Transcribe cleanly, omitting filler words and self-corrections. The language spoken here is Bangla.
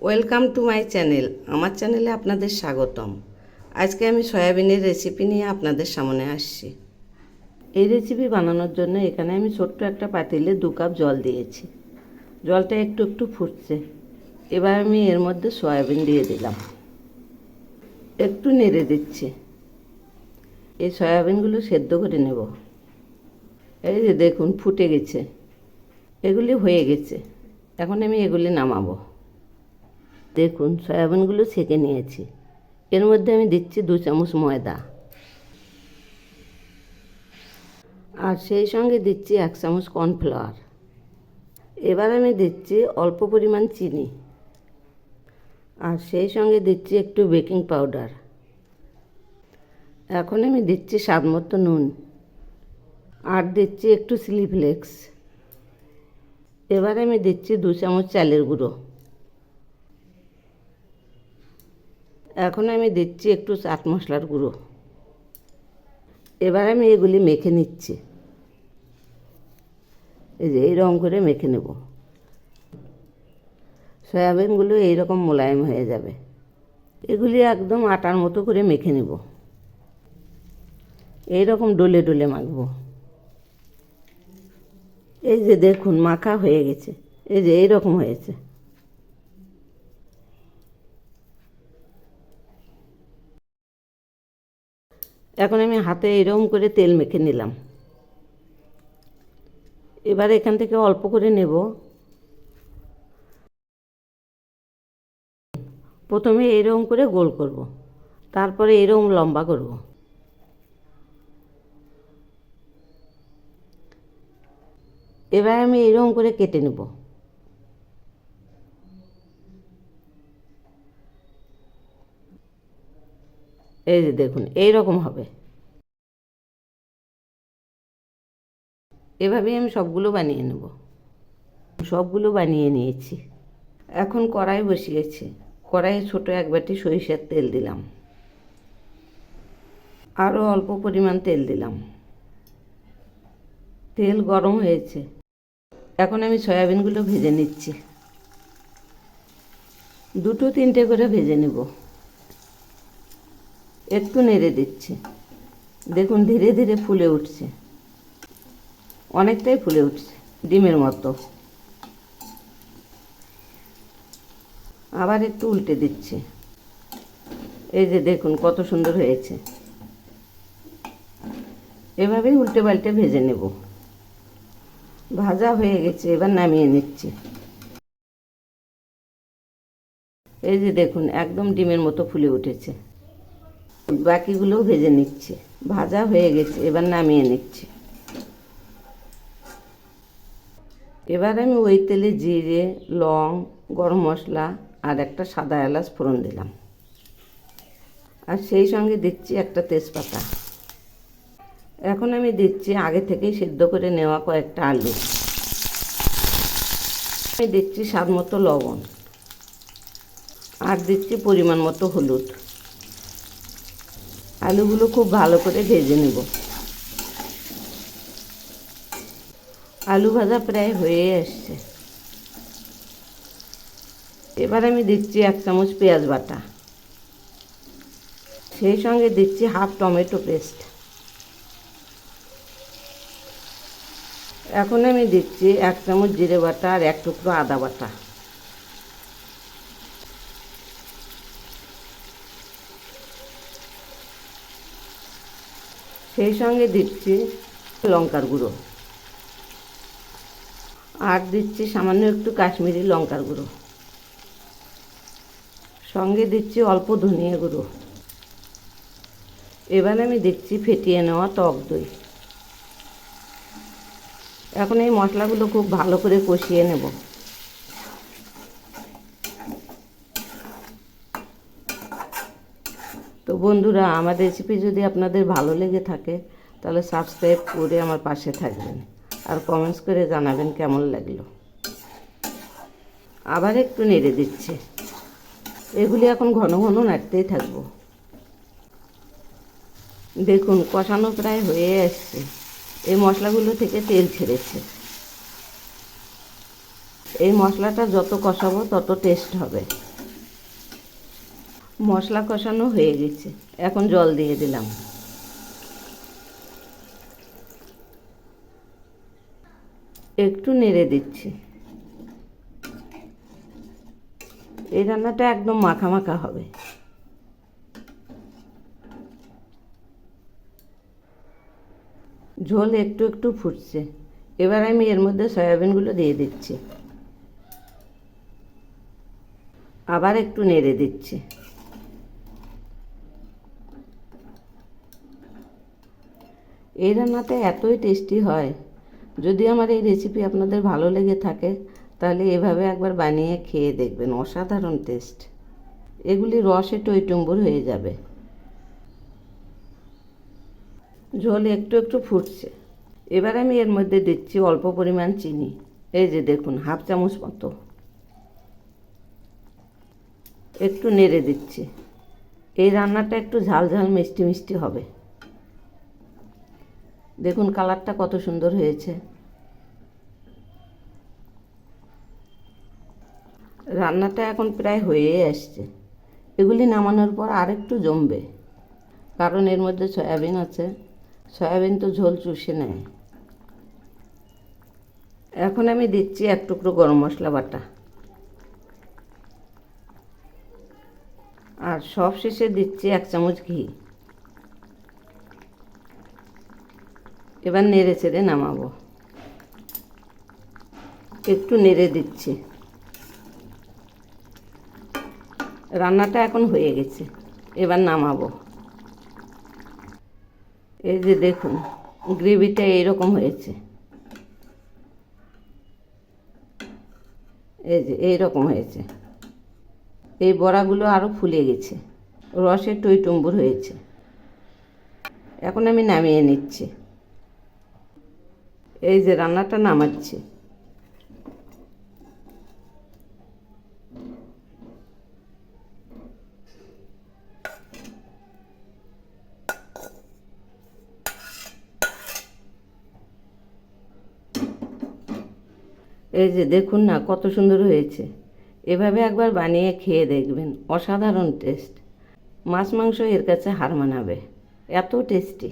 Welcome to my channel. আমার চ্যানেলে আপনাদের স্বাগতম। আজকে আমি সয়াবিনের রেসিপি নিয়ে আপনাদের সামনে আসছি। এই রেসিপি বানানোর জন্য এখানে আমি ছোট্ট একটা পাতিলে 2 কাপ জল দিয়েছি। জলটা একটু একটু ফুটছে। এবার আমি এর মধ্যে সয়াবিন দিয়ে দিলাম, একটু নেড়ে দিচ্ছি। এই সয়াবিনগুলো সেদ্ধ করে নেব। এই যে দেখুন ফুটে গেছে, এগুলি হয়ে গেছে। এখন আমি এগুলি নামাবো। দেখুন সয়াবিনগুলো ছেঁকে নিয়েছি। এর মধ্যে আমি দিচ্ছি 2 চামচ ময়দা, আর সেই সঙ্গে দিচ্ছি 1 চামচ কর্নফ্লাওয়ার। এবার আমি দিচ্ছি অল্প পরিমাণ চিনি, আর সেই সঙ্গে দিচ্ছি একটু বেকিং পাউডার। এখন আমি দিচ্ছি স্বাদ মতো নুন, আর দিচ্ছি একটু চিলি ফ্লেক্স। এবার আমি দিচ্ছি 2 চামচ চালের গুঁড়ো। এখন আমি দিচ্ছি একটু চাট মশলার গুঁড়ো। এবার আমি এগুলি মেখে নিচ্ছি। এই যে এইরকম করে মেখে নেব। সয়াবিনগুলো এইরকম মোলায়েম হয়ে যাবে। এগুলি একদম আটার মতো করে মেখে নেব। এইরকম ডলে ডলে মাখবো। এই যে দেখুন মাখা হয়ে গেছে। এই যে এইরকম হয়েছে। এখন আমি হাতে এইরকম করে তেল মেখে নিলাম। এবার এখান থেকে অল্প করে নেব। প্রথমে এইরকম করে গোল করব, তারপরে এইরকম লম্বা করব। এবার আমি এইরকম করে কেটে নেব। এই যে দেখুন এইরকম হবে। এভাবেই আমি সবগুলো বানিয়ে নেব। সবগুলো বানিয়ে নিয়েছি। এখন কড়াই বসিয়েছি। কড়াইয়ে ছোট 1 বাটি সরিষার তেল দিলাম, আরও অল্প পরিমাণ তেল দিলাম। তেল গরম হয়েছে। এখন আমি সয়াবিনগুলো ভেজে নিচ্ছি। 2-3টে করে ভেজে নেব। একটু নেড়ে দিচ্ছি। দেখুন ধীরে ধীরে ফুলে উঠছে, অনেকটাই ফুলে উঠছে, ডিমের মতো। আবার একটু উল্টে দিচ্ছি। এই যে দেখুন কত সুন্দর হয়েছে। এভাবেই উল্টে পাল্টে ভেজে নেব। ভাজা হয়ে গেছে, এবার নামিয়ে নিচ্ছি। এই যে দেখুন একদম ডিমের মতো ফুলে উঠেছে। বাকিগুলোও ভেজে নিচ্ছি। ভাজা হয়ে গেছে, এবার নামিয়ে নিচ্ছি। এবার আমি ওই তেলে জিরে, লং, গরম মশলা আর একটা সাদা এলাচ ফোড়ন দিলাম, আর সেই সঙ্গে দিচ্ছি একটা তেজপাতা। এখন আমি দিচ্ছি আগে থেকেই সেদ্ধ করে নেওয়া কয়েকটা আলু। আমি দিচ্ছি স্বাদ মতো লবণ, আর দিচ্ছি পরিমাণ মতো হলুদ। আলুগুলো খুব ভালো করে ভেজে নেব। আলু ভাজা প্রায় হয়ে আসছে। এবার আমি দিচ্ছি 1 চামচ পেঁয়াজ বাটা, সেই সঙ্গে দিচ্ছি হাফ টমেটো পেস্ট। এখন আমি দিচ্ছি 1 চামচ জিরে বাটা আর 1 টুকরো আদা বাটা। সেই সঙ্গে দিচ্ছি লঙ্কার গুঁড়ো, আর দিচ্ছি সামান্য একটু কাশ্মীরি লঙ্কার গুঁড়ো। সঙ্গে দিচ্ছি অল্প ধনিয়া গুঁড়ো। এবার আমি দিচ্ছি ফেটিয়ে নেওয়া টক দই। এখন এই মশলাগুলো খুব ভালো করে কষিয়ে নেব। তো বন্ধুরা, আমার রেসিপি যদি আপনাদের ভালো লেগে থাকে তাহলে সাবস্ক্রাইব করে আমার পাশে থাকবেন, আর কমেন্টস করে জানাবেন কেমন লাগলো। আবার একটু নেড়ে দিচ্ছি। এগুলি এখন ঘন ঘন নাড়তেই থাকবো। দেখুন কষানো প্রায় হয়ে আসছে। এই মশলাগুলো থেকে তেল ছেড়েছে। এই মশলাটা যত কষাবো তত টেস্ট হবে। মশলা কষানো হয়ে গেছে, এখন জল দিয়ে দিলাম। একটু নেড়ে দিচ্ছি। এই রান্নাটা একদম মাখা মাখা হবে। ঝোল একটু একটু ফুটছে, এবার আমি এর মধ্যে সয়াবিনগুলো দিয়ে দিচ্ছি। আবার একটু নেড়ে দিচ্ছি। এই রান্নাটা এতই টেস্টি হয়। যদি আমার এই রেসিপি আপনাদের ভালো লেগে থাকে তাহলে এভাবে একবার বানিয়ে খেয়ে দেখবেন, অসাধারণ টেস্ট। এগুলি রসে টইটুম্বুর হয়ে যাবে। ঝোল একটু একটু ফুটছে, এবার আমি এর মধ্যে দিচ্ছি অল্প পরিমাণ চিনি। এই যে দেখুন, হাফ চামচ মতো। একটু নেড়ে দিচ্ছি। এই রান্নাটা একটু ঝাল ঝাল মিষ্টি মিষ্টি হবে। দেখুন কালারটা কত সুন্দর হয়েছে। রান্নাটা এখন প্রায় হয়ে আসছে। এগুলি নামানোর পর আরেকটু জমবে, কারণ এর মধ্যে সয়াবিন আছে। সয়াবিন তো ঝোল চুষে নেয়। এখন আমি দিচ্ছি এক টুকরো গরম মশলা বাটা, আর সব শেষে দিচ্ছি এক চামচ ঘি। এবার নেড়ে চেড়ে নামাবো। একটু নেড়ে দিচ্ছি। রান্নাটা এখন হয়ে গেছে, এবার নামাবো। এই যে দেখুন, গ্রেভিটা এইরকম হয়েছে। এই যে এইরকম হয়েছে। এই বড়াগুলো আরও ফুলে গেছে, রসে টইটুম্বুর হয়েছে। এখন আমি নামিয়ে নিচ্ছি। এই যে রান্নাটা নামাচ্ছি। এই যে দেখুন না কত সুন্দর হয়েছে। এভাবে একবার বানিয়ে খেয়ে দেখবেন, অসাধারণ টেস্ট। মাছ মাংস এর কাছে হার মানাবে, এত টেস্টি।